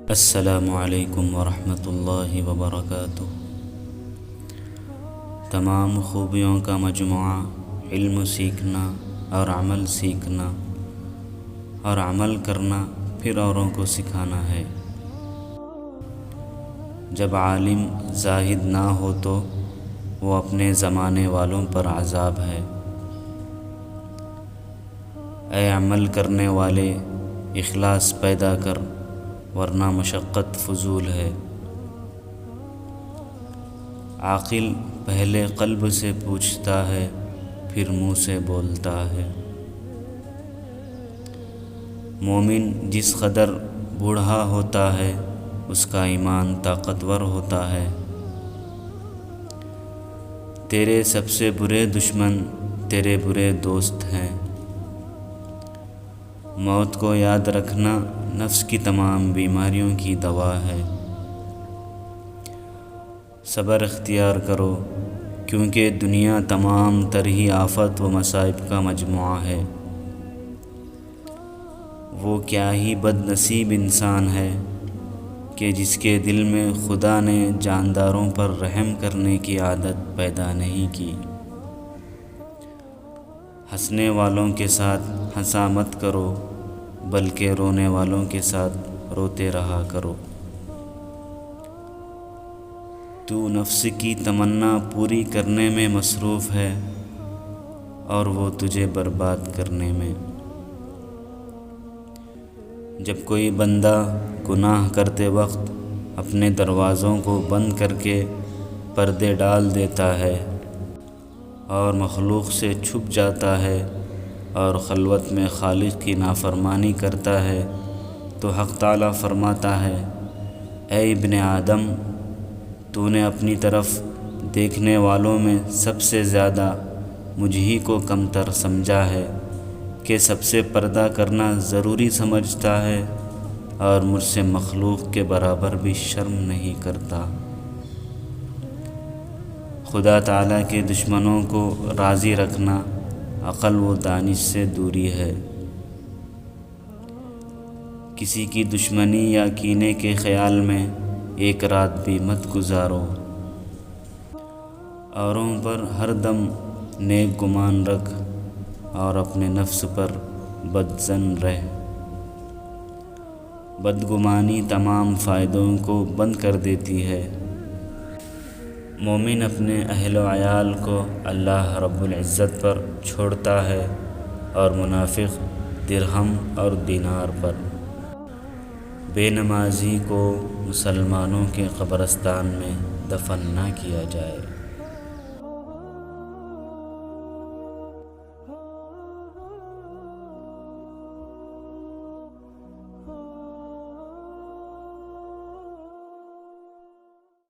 السلام علیکم ورحمۃ اللہ وبرکاتہ۔ تمام خوبیوں کا مجموعہ علم سیکھنا اور عمل سیکھنا اور عمل کرنا پھر اوروں کو سکھانا ہے۔ جب عالم زاہد نہ ہو تو وہ اپنے زمانے والوں پر عذاب ہے۔ اے عمل کرنے والے، اخلاص پیدا کر ورنہ مشقت فضول ہے۔ عاقل پہلے قلب سے پوچھتا ہے پھر منہ سے بولتا ہے۔ مومن جس قدر بوڑھا ہوتا ہے اس کا ایمان طاقتور ہوتا ہے۔ تیرے سب سے برے دشمن تیرے برے دوست ہیں۔ موت کو یاد رکھنا نفس کی تمام بیماریوں کی دوا ہے۔ صبر اختیار کرو کیونکہ دنیا تمام تر ہی آفت و مصائب کا مجموعہ ہے۔ وہ کیا ہی بد نصیب انسان ہے کہ جس کے دل میں خدا نے جانداروں پر رحم کرنے کی عادت پیدا نہیں کی۔ ہنسنے والوں کے ساتھ ہنسا مت کرو بلکہ رونے والوں کے ساتھ روتے رہا کرو۔ تو نفس کی تمنا پوری کرنے میں مصروف ہے اور وہ تجھے برباد کرنے میں۔ جب کوئی بندہ گناہ کرتے وقت اپنے دروازوں کو بند کر کے پردے ڈال دیتا ہے اور مخلوق سے چھپ جاتا ہے اور خلوت میں خالق کی نافرمانی کرتا ہے تو حق تعالیٰ فرماتا ہے، اے ابن آدم، تو نے اپنی طرف دیکھنے والوں میں سب سے زیادہ مجھ ہی کو کمتر سمجھا ہے کہ سب سے پردہ کرنا ضروری سمجھتا ہے اور مجھ سے مخلوق کے برابر بھی شرم نہیں کرتا۔ خدا تعالیٰ کے دشمنوں کو راضی رکھنا عقل و دانش سے دوری ہے۔ کسی کی دشمنی یا کینے کے خیال میں ایک رات بھی مت گزارو۔ اوروں پر ہر دم نیک گمان رکھ اور اپنے نفس پر بدظن رہ۔ بدگمانی تمام فائدوں کو بند کر دیتی ہے۔ مومن اپنے اہل و عیال کو اللہ رب العزت پر چھوڑتا ہے اور منافق درہم اور دینار پر۔ بے نمازی کو مسلمانوں کے قبرستان میں دفن نہ کیا جائے۔